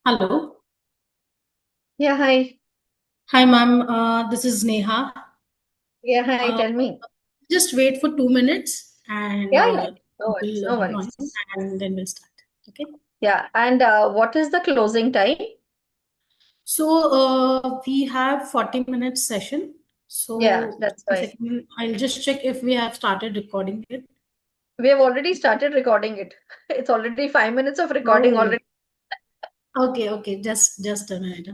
Hello. Yeah, hi. Hi, ma'am. This is Neha. Yeah, hi. Uh, Tell me. just wait for 2 minutes and Yeah, yeah. No worries. we'll No join worries. and then we'll start. Okay. Yeah, and what is the closing time? So we have 40 minutes session. Yeah, So that's one fine. second, I'll just check if we have started recording it. We have already started recording it. It's already 5 minutes of recording Oh, already. okay, okay. Just a minute.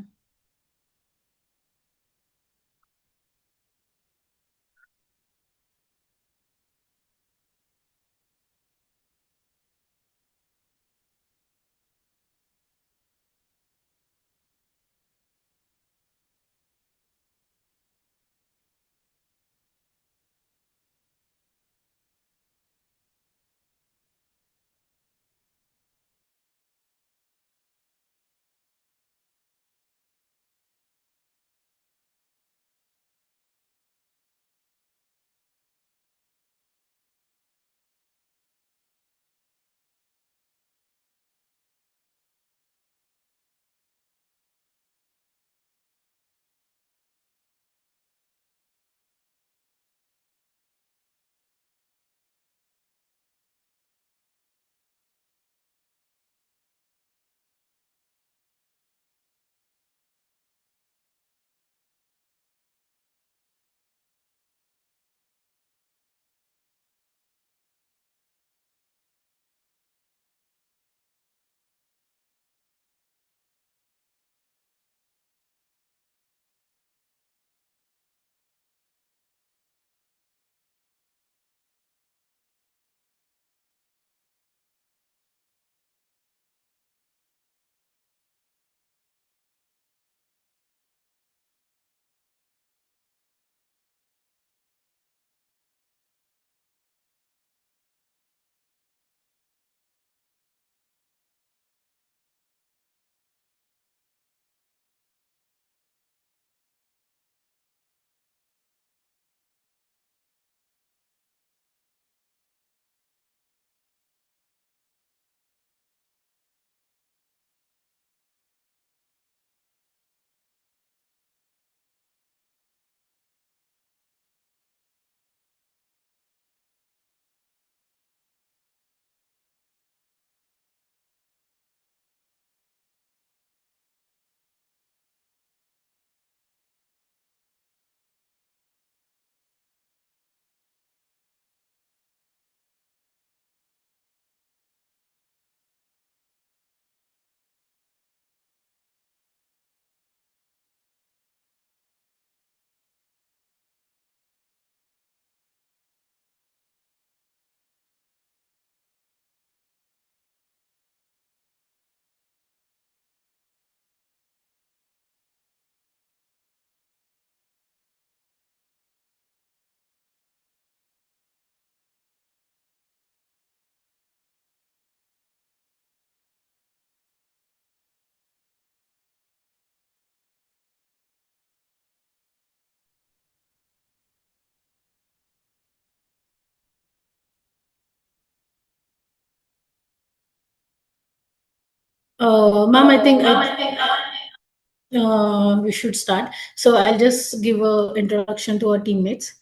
Ma'am, we should start. So I'll just give a introduction to our teammates.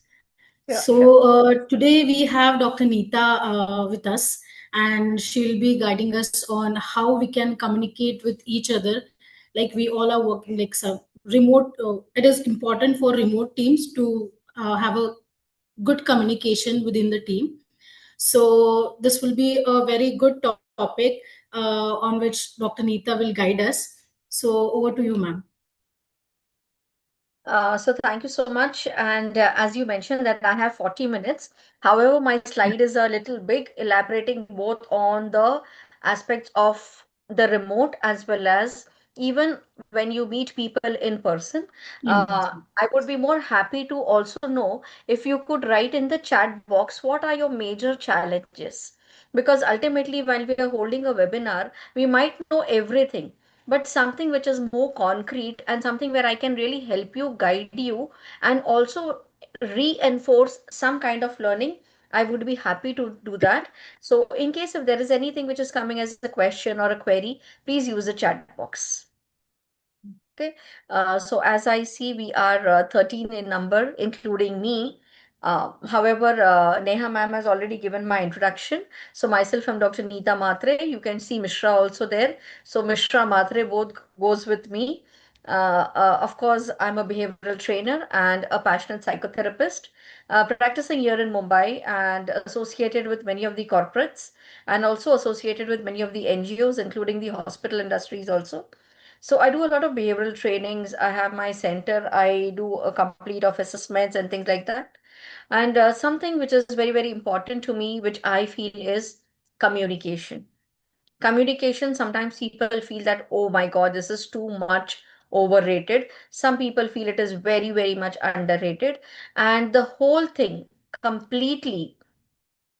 Yeah, So sure. today we have Dr. Neeta with us, and she'll be guiding us on how we can communicate with each other. Like we all are working like some remote. It is important for remote teams to have a good communication within the team. So this will be a very good topic on which Dr. Neeta will guide us. So over to you, ma'am. So thank you so much. And as you mentioned that I have 40 minutes. However, my slide is a little big, elaborating both on the aspects of the remote as well as even when you meet people in person. In person. I would be more happy to also know if you could write in the chat box what are your major challenges. Because ultimately, while we are holding a webinar, we might know everything, but something which is more concrete and something where I can really help you, guide you, and also reinforce some kind of learning. I would be happy to do that. So in case if there is anything which is coming as a question or a query, please use the chat box. Okay, so as I see, we are 13 in number, including me. However, Neha ma'am has already given my introduction. So myself, I'm Dr. Neeta Matre. You can see Mishra also there. So Mishra Matre both goes with me. Of course, I'm a behavioral trainer and a passionate psychotherapist, practicing here in Mumbai and associated with many of the corporates and also associated with many of the NGOs, including the hospital industries also. So I do a lot of behavioral trainings. I have my center. I do a complete of assessments and things like that. And something which is very, very important to me, which I feel is communication. Communication, sometimes people feel that, oh my God, this is too much overrated. Some people feel it is very, very much underrated. And the whole thing completely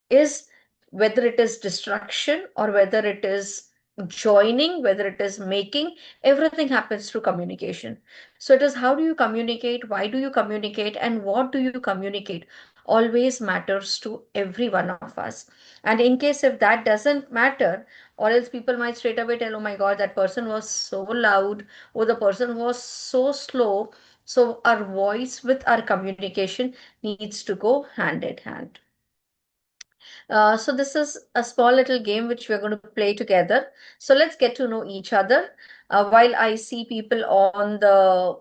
is, whether it is destruction or whether it is joining, whether it is making, everything happens through communication. So it is, how do you communicate, why do you communicate, and what do you communicate, always matters to every one of us. And in case if that doesn't matter, or else people might straight away tell, oh my God, that person was so loud, or the person was so slow. So our voice with our communication needs to go hand in hand. So this is a small little game which we're going to play together. So let's get to know each other. While I see people on the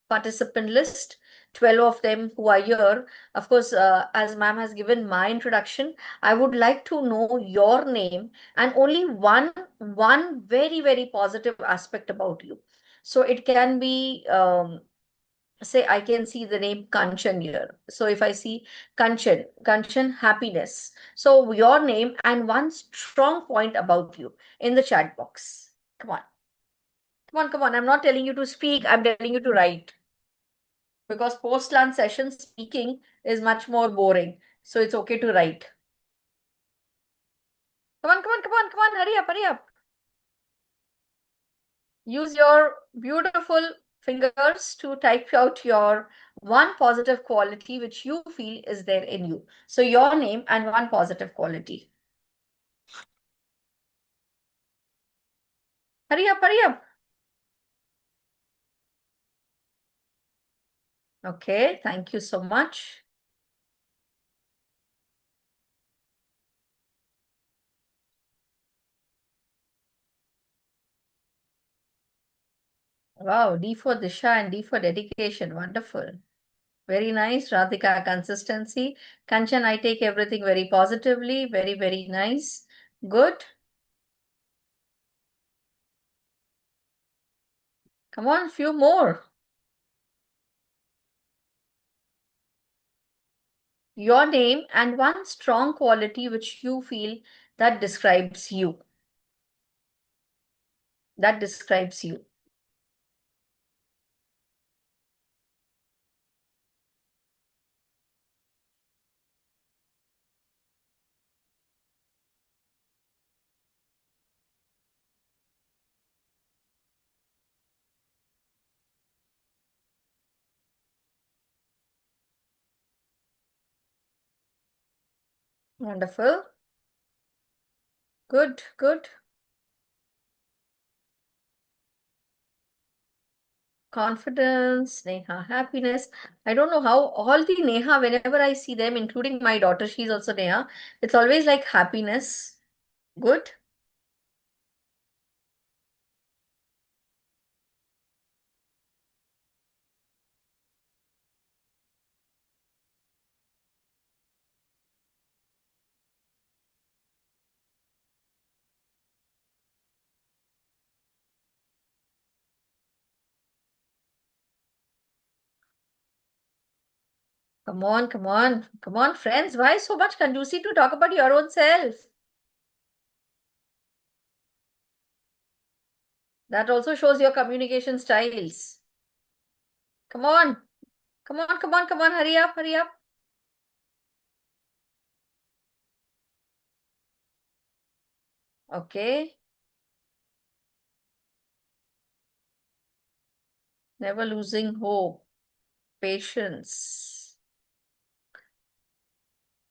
participant list, 12 of them who are here. Of course, as ma'am has given my introduction, I would like to know your name and only one very, very positive aspect about you. So it can be say I can see the name Kanchan here. So if I see Kanchan, Kanchan, happiness. So your name and one strong point about you in the chat box. Come on, come on, come on. I'm not telling you to speak, I'm telling you to write. Because post-lunch session speaking is much more boring. So it's okay to write. Come on, come on, come on, come on, hurry up, hurry up. Use your beautiful fingers to type out your one positive quality which you feel is there in you. So your name and one positive quality. Hurry up, hurry up. Okay, thank you so much. Wow, D for Disha and D for dedication. Wonderful. Very nice, Radhika. Consistency. Kanchan, I take everything very positively. Very, very nice. Good. Come on, few more. Your name and one strong quality which you feel that describes you. That describes you. Wonderful. Good, good. Confidence, Neha, happiness. I don't know how all the Neha, whenever I see them, including my daughter, she's also Neha, it's always like happiness. Good. Come on, come on, come on, friends. Why so much conducive to talk about your own self? That also shows your communication styles. Come on, come on, come on, come on. Hurry up, hurry up. Okay. Never losing hope. Patience.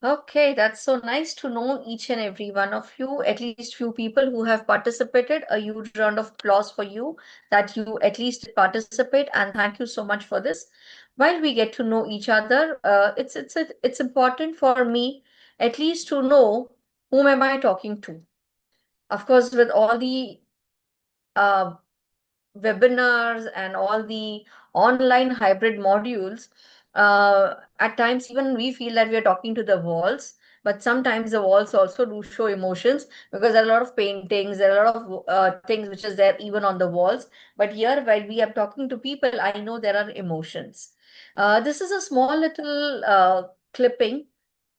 Okay, that's so nice to know each and every one of you, at least few people who have participated. A huge round of applause for you that you at least did participate, and thank you so much for this. While we get to know each other, it's important for me at least to know whom am I talking to. Of course, with all the uh, webinars and all the online hybrid modules, at times even we feel that we are talking to the walls, but sometimes the walls also do show emotions because there are a lot of paintings, there are a lot of things which is there even on the walls. But here, while we are talking to people, I know there are emotions. This is a small little clipping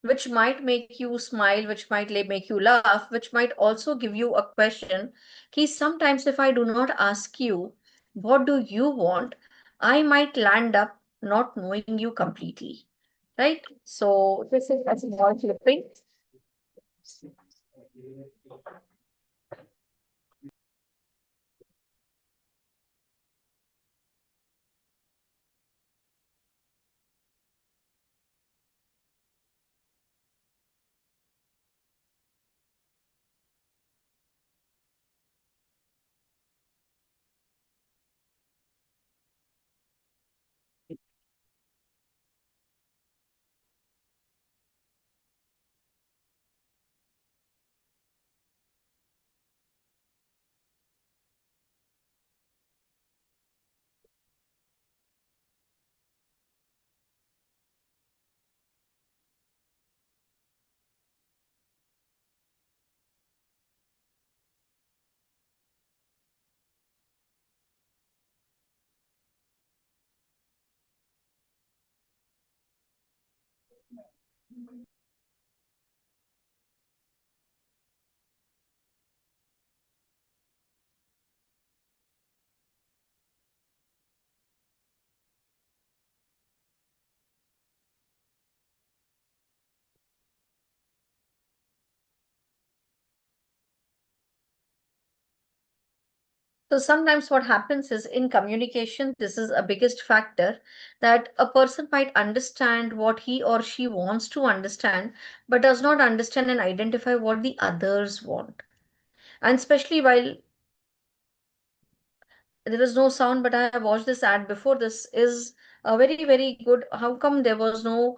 which might make you smile, which might make you laugh, which might also give you a question. Ki sometimes if I do not ask you, what do you want? I might land up not knowing you completely, right? So this is a small clipping. So sometimes what happens is in communication, this is a biggest factor that a person might understand what he or she wants to understand, but does not understand and identify what the others want. And especially while there is no sound, but I have watched this ad before. This is a very, very good. How come there was no?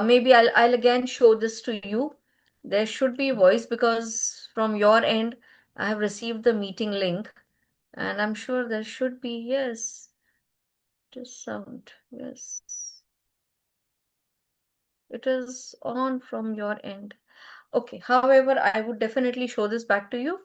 Maybe I'll again show this to you. There should be voice because from your end, I have received the meeting link, and I'm sure there should be, yes, just sound. Yes, it is on from your end. Okay, however, I would definitely show this back to you.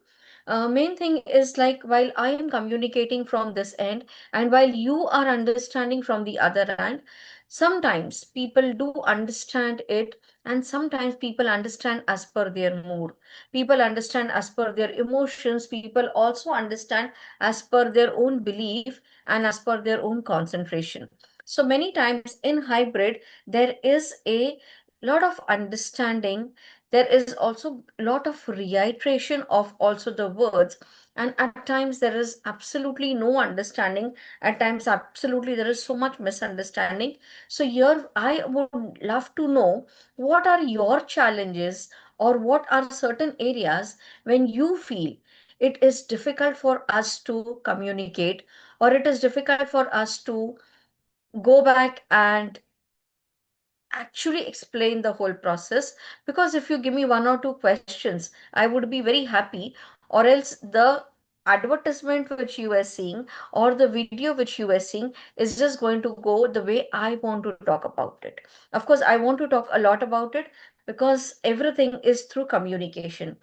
Main thing is like while I am communicating from this end and while you are understanding from the other end, sometimes people do understand it and sometimes people understand as per their mood. People understand as per their emotions. People also understand as per their own belief and as per their own concentration. So many times in hybrid, there is a lot of understanding. There is also a lot of reiteration of also the words, and at times there is absolutely no understanding. At times absolutely there is so much misunderstanding. So here I would love to know what are your challenges or what are certain areas when you feel it is difficult for us to communicate or it is difficult for us to go back and actually explain the whole process. Because if you give me one or two questions, I would be very happy. Or else the advertisement which you are seeing or the video which you are seeing is just going to go the way I want to talk about it. Of course, I want to talk a lot about it because everything is through communication.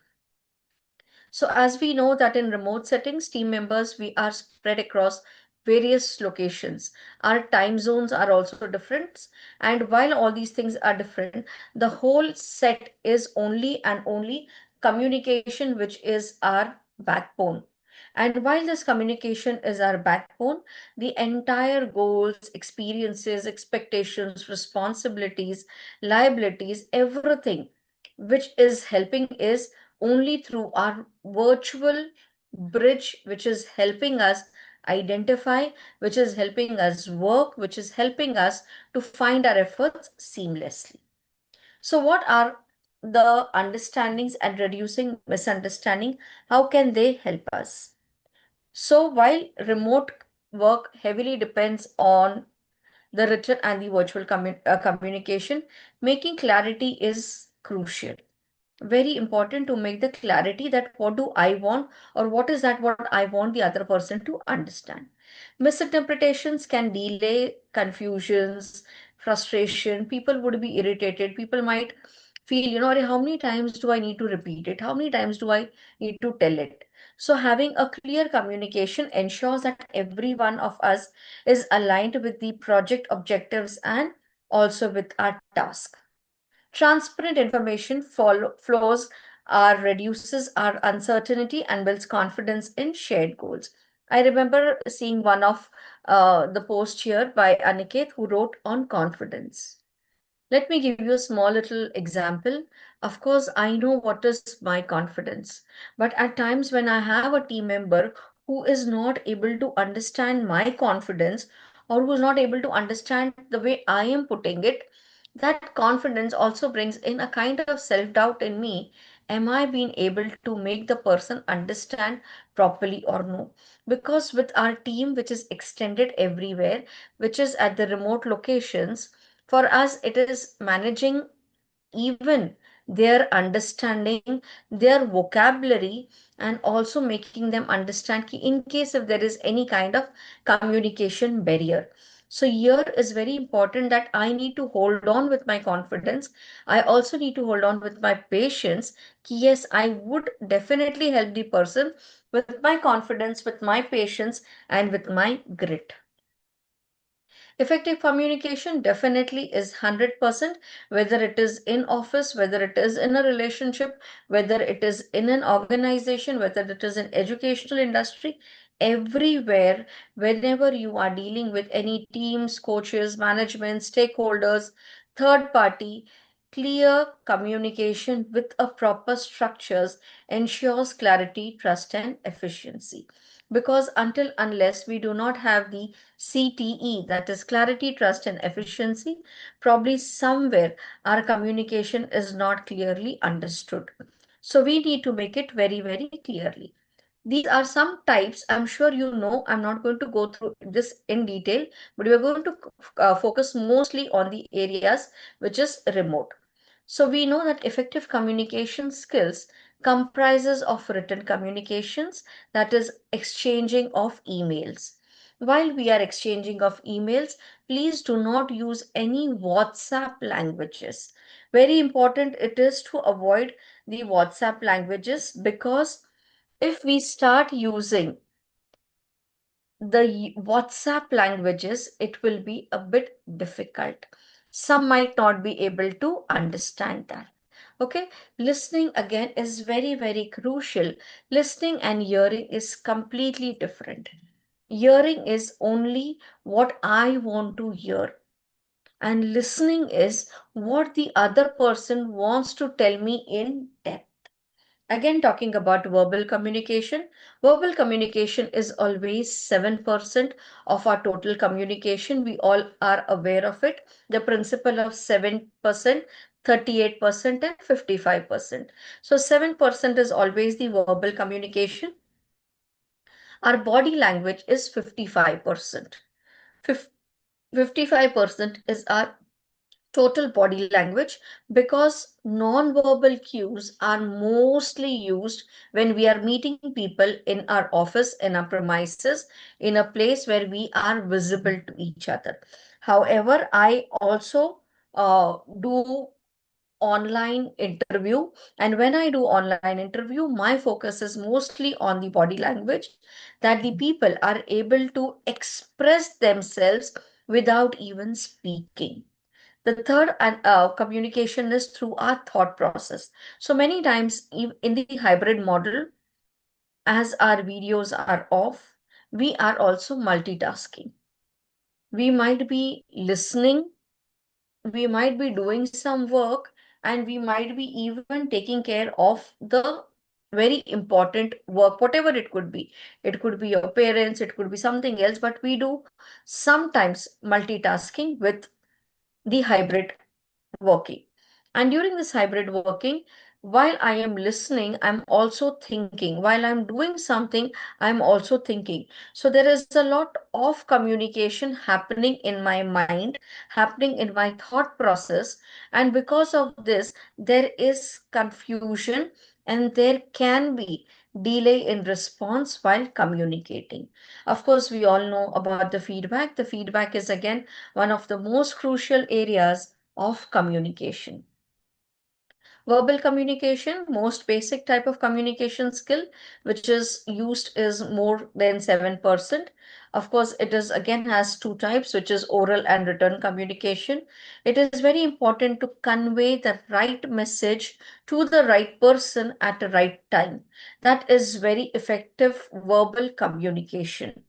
So as we know that in remote settings, team members, we are spread across various locations. Our time zones are also different. And while all these things are different, the whole set is only and only communication, which is our backbone. And while this communication is our backbone, the entire goals, experiences, expectations, responsibilities, liabilities, everything which is helping is only through our virtual bridge, which is helping us identify, which is helping us work, which is helping us to find our efforts seamlessly. So what are the understandings and reducing misunderstanding? How can they help us? So while remote work heavily depends on the written and the virtual communication, making clarity is crucial. Very important to make the clarity that what do I want, or what is that what I want the other person to understand. Misinterpretations can delay, confusions, frustration. People would be irritated. People might feel, "Arey, how many times do I need to repeat it? How many times do I need to tell it?" So having a clear communication ensures that every one of us is aligned with the project objectives and also with our task. Transparent information flows reduces our uncertainty and builds confidence in shared goals. I remember seeing one of the post here by Aniket who wrote on confidence. Let me give you a small little example. Of course, I know what is my confidence, but at times when I have a team member who is not able to understand my confidence, or who is not able to understand the way I am putting it, that confidence also brings in a kind of self doubt in me. Am I being able to make the person understand properly or no? Because with our team, which is extended everywhere, which is at the remote locations, for us it is managing even their understanding, their vocabulary, and also making them understand in case if there is any kind of communication barrier. So here is very important that I need to hold on with my confidence. I also need to hold on with my patience. Yes, I would definitely help the person with my confidence, with my patience, and with my grit. Effective communication definitely is 100%, whether it is in office, whether it is in a relationship, whether it is in an organization, whether it is in educational industry, everywhere, whenever you are dealing with any teams, coaches, management, stakeholders, third party, clear communication with a proper structures ensures clarity, trust, and efficiency. Because until unless we do not have the CTE, that is clarity, trust, and efficiency, probably somewhere our communication is not clearly understood. So we need to make it very, very clearly. These are some types. I'm sure you know. I'm not going to go through this in detail, but we're going to focus mostly on the areas which is remote. So we know that effective communication skills comprises of written communications, that is exchanging of emails. While we are exchanging of emails, please do not use any WhatsApp languages. Very important it is to avoid the WhatsApp languages, because if we start using the WhatsApp languages, it will be a bit difficult. Some might not be able to understand that. Okay, listening again is very, very crucial. Listening and hearing is completely different. Hearing is only what I want to hear, and listening is what the other person wants to tell me in depth. Again, talking about verbal communication is always 7% of our total communication. We all are aware of it. The principle of 7%, 38%, and 55%. So 7% is always the verbal communication. Our body language is 55%. 55% is our total body language, because non-verbal cues are mostly used when we are meeting people in our office, in our premises, in a place where we are visible to each other. However, I also do online interview, and when I do online interview, my focus is mostly on the body language, that the people are able to express themselves without even speaking. The third communication is through our thought process. So many times in the hybrid model, as our videos are off, we are also multitasking. We might be listening, we might be doing some work, and we might be even taking care of the very important work, whatever it could be. It could be your parents, it could be something else, but we do sometimes multitasking with the hybrid working. And during this hybrid working, while I am listening, I'm also thinking. While I'm doing something, I'm also thinking. So there is a lot of communication happening in my mind, happening in my thought process. And because of this, there is confusion and there can be delay in response while communicating. Of course, we all know about the feedback. The feedback is again one of the most crucial areas of communication. Verbal communication, most basic type of communication skill, which is used is more than 7%. Of course, it is again has two types, which is oral and written communication. It is very important to convey the right message to the right person at the right time. That is very effective verbal communication.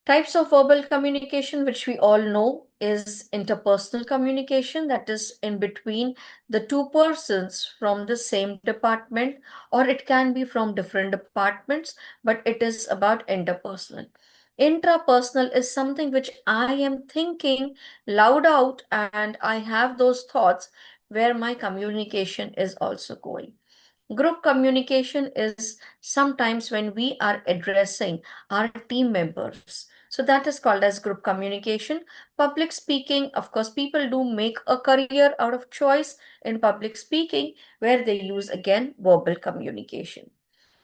Types of verbal communication, which we all know, is interpersonal communication, that is in between the two persons from the same department, or it can be from different departments, but it is about interpersonal. Intrapersonal is something which I am thinking loud out and I have those thoughts where my communication is also going. Group communication is sometimes when we are addressing our team members. So that is called as group communication. Public speaking, of course, people do make a career out of choice in public speaking where they use again verbal communication.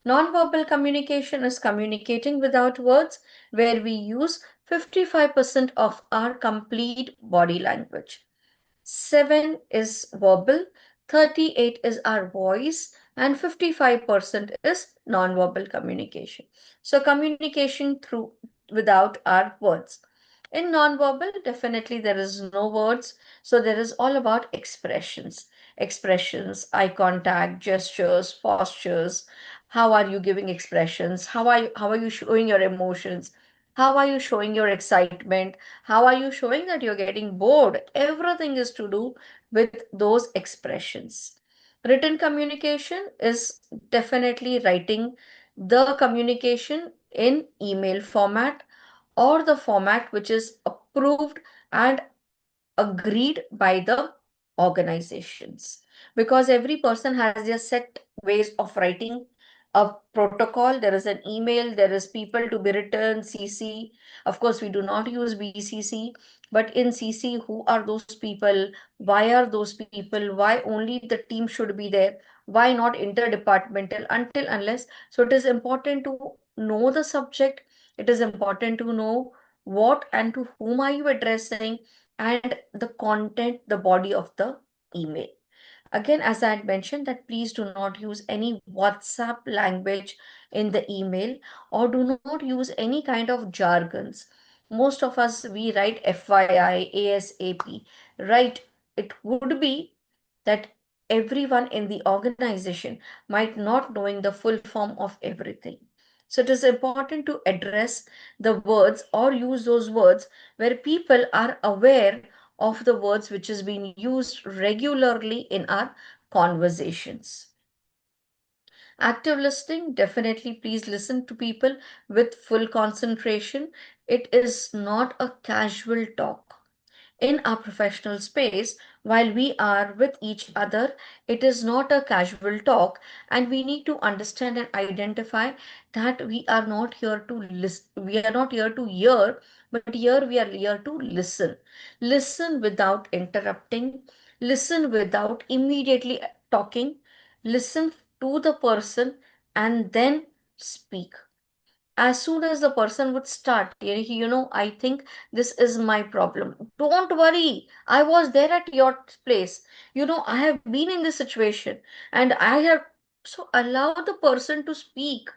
Non-verbal communication is communicating without words, where we use 55% of our complete body language. 7 is verbal, 38 is our voice, and 55% is non-verbal communication. So communication through without our words. In non-verbal, definitely there is no words. So there is all about expressions. Expressions, eye contact, gestures, postures. How are you giving expressions? How are you showing your emotions? How are you showing your excitement? How are you showing that you're getting bored? Everything is to do with those expressions. Written communication is definitely writing the communication in email format or the format which is approved and agreed by the organizations, because every person has their set ways of writing a protocol. There is an email, there is people to be written, CC. Of course, we do not use BCC, but in CC, who are those people? Why are those people? Why only the team should be there? Why not interdepartmental? Until unless, so it is important to know the subject. It is important to know what and to whom are you addressing, and the content, the body of the email. Again, as I had mentioned, that please do not use any WhatsApp language in the email, or do not use any kind of jargons. Most of us, we write FYI, ASAP, right? It would be that everyone in the organization might not knowing the full form of everything. So it is important to address the words or use those words where people are aware of the words which is being used regularly in our conversations. Active listening, definitely please listen to people with full concentration. It is not a casual talk. In our professional space, while we are with each other, it is not a casual talk, and we need to understand and identify that we are not here to listen, we are not here to hear, but here we are here to listen. Listen without interrupting, listen without immediately talking, listen to the person and then speak. As soon as the person would start, I think this is my problem. Don't worry, I was there at your place. I have been in this situation and I have. So allow the person to speak.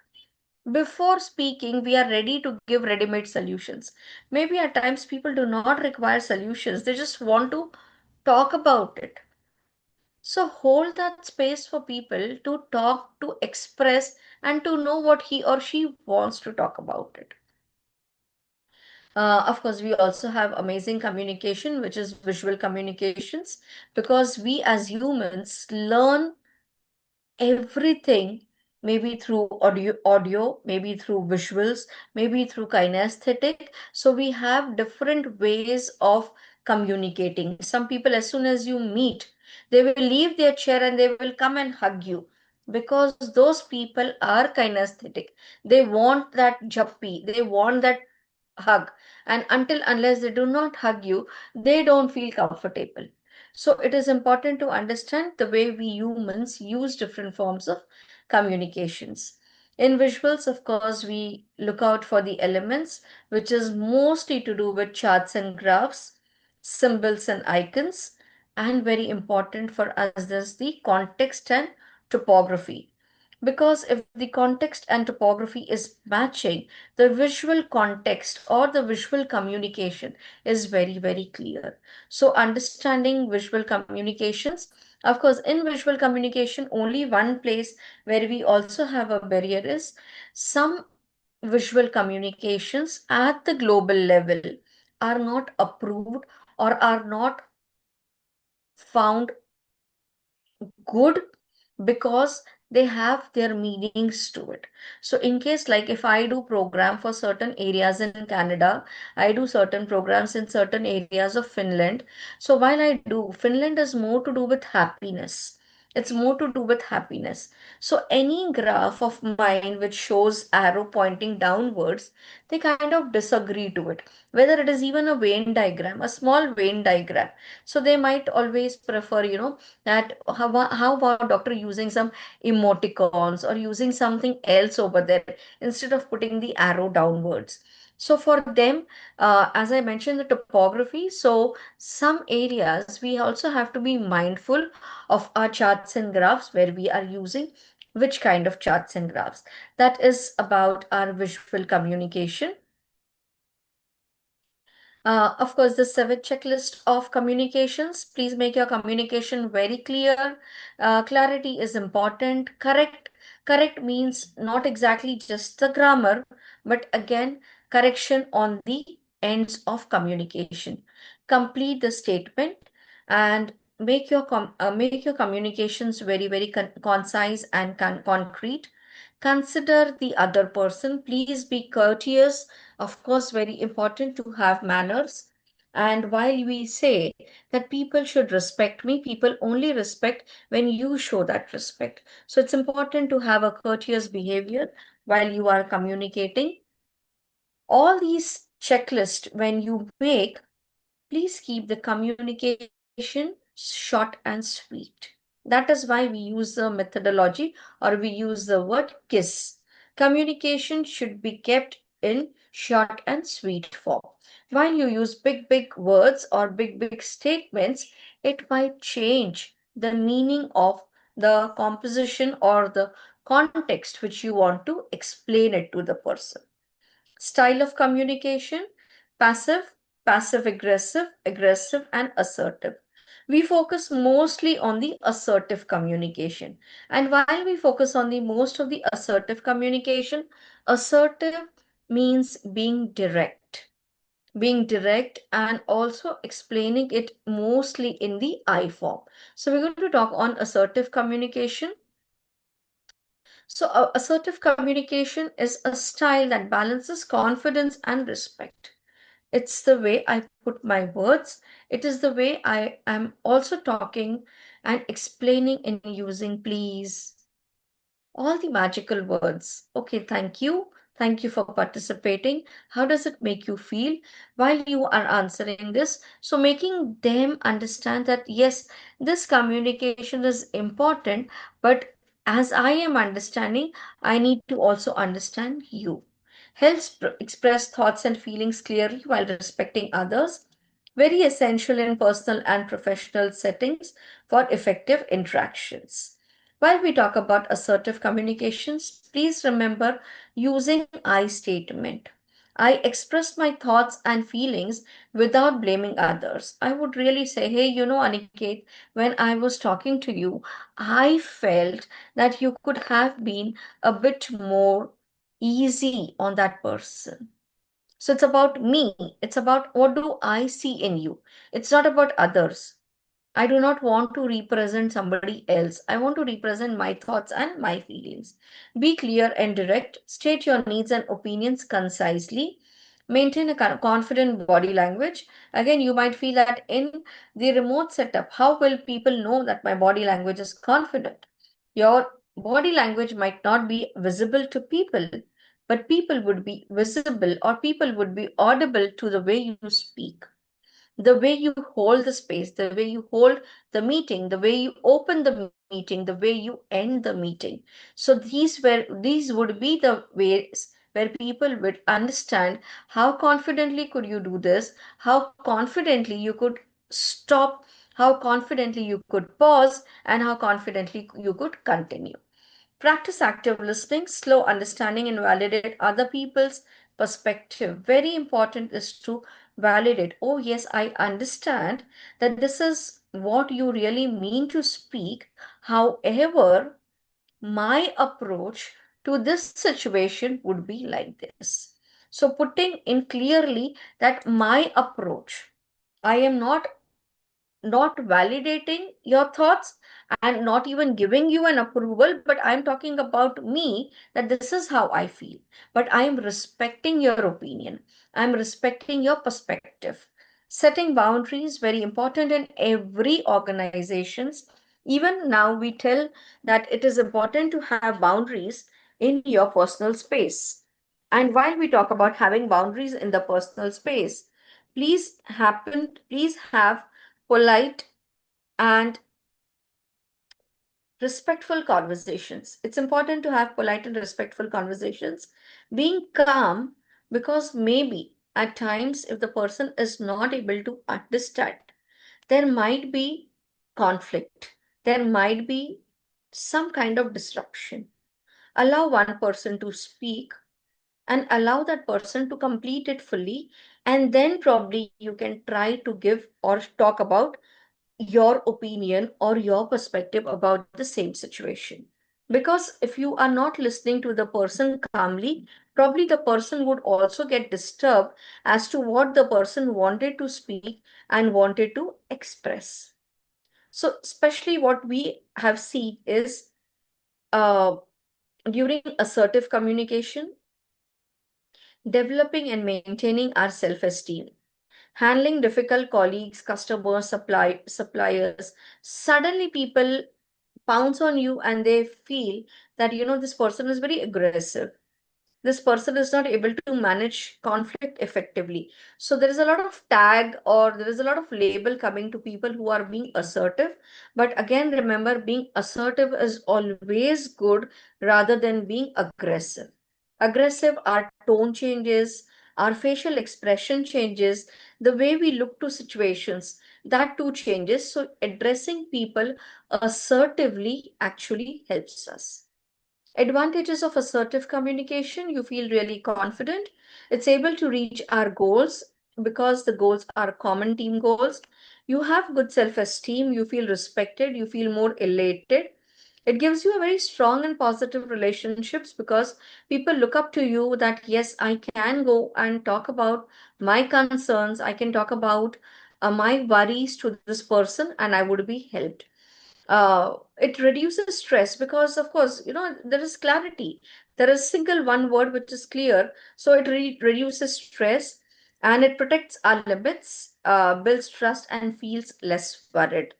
Before speaking, we are ready to give ready-made solutions. Maybe at times people do not require solutions, they just want to talk about it. So hold that space for people to talk, to express, and to know what he or she wants to talk about it. Of course, we also have amazing communication, which is visual communications, because we as humans learn everything, maybe through audio, maybe through visuals, maybe through kinesthetic. So we have different ways of communicating. Some people, as soon as you meet, They will leave their chair and they will come and hug you because those people are kinesthetic. They want that jappi, they want that hug. And until unless they do not hug you, they don't feel comfortable. So it is important to understand the way we humans use different forms of communications. In visuals, of course, we look out for the elements, which is mostly to do with charts and graphs, symbols and icons, and very important for us is the context and topography. Because if the context and topography is matching, the visual context or the visual communication is very, very clear. So, understanding visual communications, of course, in visual communication, only one place where we also have a barrier is some visual communications at the global level are not approved or are not found good because they have their meanings to it. So in case like if I do program for certain areas in Canada, I do certain programs in certain areas of Finland. So while I do, Finland is more to do with happiness. It's more to do with happiness. So any graph of mine which shows arrow pointing downwards, they kind of disagree to it. Whether it is even a Venn diagram, a small Venn diagram. So they might always prefer, that how about doctor using some emoticons or using something else over there instead of putting the arrow downwards. So for them, as I mentioned, the topography, so some areas we also have to be mindful of our charts and graphs where we are using which kind of charts and graphs. That is about our visual communication. Of course, the seven checklist of communications. Please make your communication very clear. Clarity is important. Correct means not exactly just the grammar, but again, correction on the ends of communication. Complete the statement and make your communications very, very concise and concrete. Consider the other person. Please be courteous. Of course, very important to have manners. And while we say that people should respect me, people only respect when you show that respect. So it's important to have a courteous behavior while you are communicating. All these checklists, when you make, please keep the communication short and sweet. That is why we use the methodology or we use the word KISS. Communication should be kept in short and sweet form. While you use big words or big statements, it might change the meaning of the composition or the context which you want to explain it to the person. Style of communication: passive, passive aggressive, aggressive, and assertive. We focus mostly on the assertive communication. And while we focus on the most of the assertive communication, assertive means being direct and also explaining it mostly in the I form. So we're going to talk on assertive communication. So, assertive communication is a style that balances confidence and respect. It's the way I put my words, it is the way I am also talking and explaining in using please, all the magical words. Okay, thank you. Thank you for participating. How does it make you feel while you are answering this? So, making them understand that yes, this communication is important, but as I am understanding, I need to also understand you. Helps express thoughts and feelings clearly while respecting others. Very essential in personal and professional settings for effective interactions. While we talk about assertive communications, please remember using I statement. I express my thoughts and feelings without blaming others. I would really say, hey, Aniket, when I was talking to you, I felt that you could have been a bit more easy on that person. So it's about me. It's about what do I see in you. It's not about others. I do not want to represent somebody else. I want to represent my thoughts and my feelings. Be clear and direct. State your needs and opinions concisely. Maintain a confident body language. Again, you might feel that in the remote setup, how will people know that my body language is confident? Your body language might not be visible to people, but people would be visible or people would be audible to the way you speak, the way you hold the space, the way you hold the meeting, the way you open the meeting, the way you end the meeting. So these would be the ways where people would understand how confidently could you do this, how confidently you could stop, how confidently you could pause, and how confidently you could continue. Practice active listening, slow understanding, and validate other people's perspective. Very important is to validate. Oh, yes, I understand that this is what you really mean to speak. However, my approach to this situation would be like this. So, putting in clearly that my approach, I am not validating your thoughts and not even giving you an approval, but I'm talking about me, that this is how I feel. But I'm respecting your opinion, I'm respecting your perspective. Setting boundaries, very important in every organizations. Even now, we tell that it is important to have boundaries in your personal space. And while we talk about having boundaries in the personal space, please have polite and respectful conversations. It's important to have polite and respectful conversations. Being calm, because maybe at times, if the person is not able to understand, there might be conflict, there might be some kind of disruption. Allow one person to speak and allow that person to complete it fully, and then probably you can try to give or talk about your opinion or your perspective about the same situation. Because if you are not listening to the person calmly, probably the person would also get disturbed as to what the person wanted to speak and wanted to express. So, especially what we have seen is uh, during assertive communication, developing and maintaining our self esteem, handling difficult colleagues, customers, suppliers. Suddenly, people pounce on you and they feel that, this person is very aggressive. This person is not able to manage conflict effectively. So there is a lot of tag or there is a lot of label coming to people who are being assertive. But again, remember, being assertive is always good rather than being aggressive. Aggressive, our tone changes, our facial expression changes, the way we look to situations, that too changes. So addressing people assertively actually helps us. Advantages of assertive communication: you feel really confident. It's able to reach our goals because the goals are common team goals. You have good self esteem, you feel respected, you feel more elated. It gives you a very strong and positive relationships because people look up to you that yes, I can go and talk about my concerns, I can talk about my worries to this person and I would be helped. It reduces stress because of course there is clarity, there is single one word which is clear, so it reduces stress and it protects our limits, builds trust and feels less worried.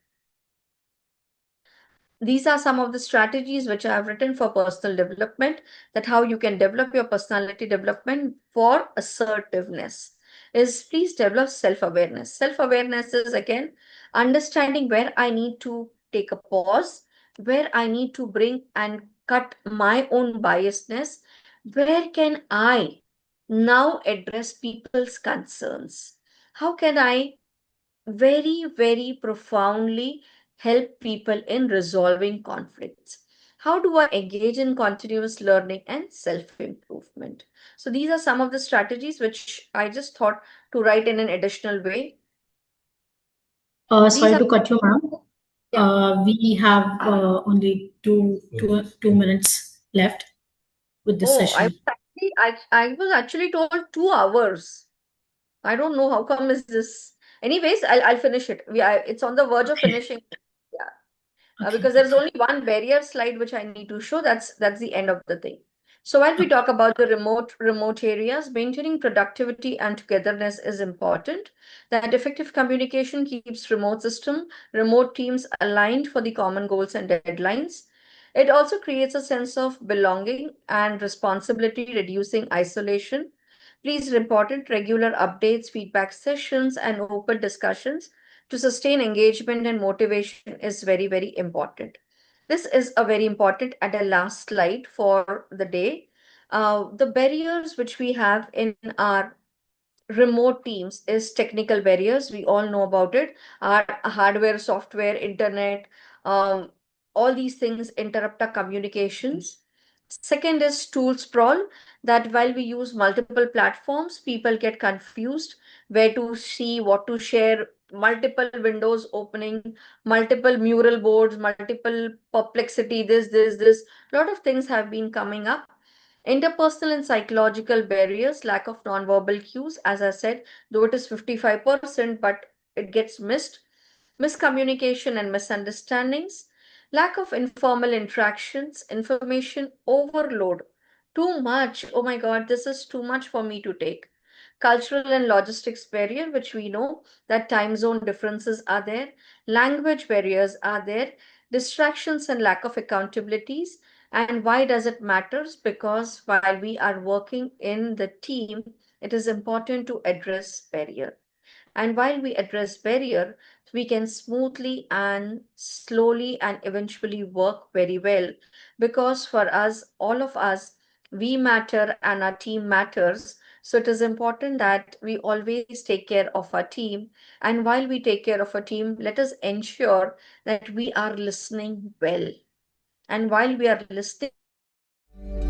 These are some of the strategies which I have written for personal development, that how you can develop your personality development for assertiveness is please develop self-awareness. Self-awareness is again understanding where I need to take a pause, where I need to bring and cut my own biasness, where can I now address people's concerns, how can I very, very profoundly help people in resolving conflicts. How do I engage in continuous learning and self improvement? So, these are some of the strategies which I just thought to write in an additional way. These Sorry are, to cut you, ma'am. yeah. We have only two minutes left with this Oh, session. I was actually told 2 hours. I don't know how come is this. Anyways, I'll finish it. It's on the verge of Okay. finishing. Yeah. Okay. Because there's only one barrier slide which I need to show. That's the end of the thing. So while we talk about the remote areas, maintaining productivity and togetherness is important. That effective communication keeps remote teams aligned for the common goals and deadlines. It also creates a sense of belonging and responsibility, reducing isolation. Please report it regular updates, feedback sessions, and open discussions to sustain engagement and motivation is very, very important. This is a very important and a last slide for the day. The barriers which we have in our remote teams is technical barriers. We all know about it. Our hardware, software, internet, um, all these things interrupt our communications. Second is tool sprawl, that while we use multiple platforms, people get confused where to see, what to share, multiple windows opening, multiple mural boards, multiple perplexity, this. A lot of things have been coming up. Interpersonal and psychological barriers, lack of nonverbal cues, as I said, though it is 55%, but it gets missed. Miscommunication and misunderstandings, lack of informal interactions, information overload. Too much. Oh my God, this is too much for me to take. Cultural and logistics barrier, which we know that time zone differences are there, language barriers are there, distractions and lack of accountabilities. And why does it matters? Because while we are working in the team, it is important to address barrier. And while we address barrier, we can smoothly and slowly and eventually work very well. Because for us, all of us, we matter and our team matters. So it is important that we always take care of our team. And while we take care of our team, let us ensure that we are listening well. And while we are listening well,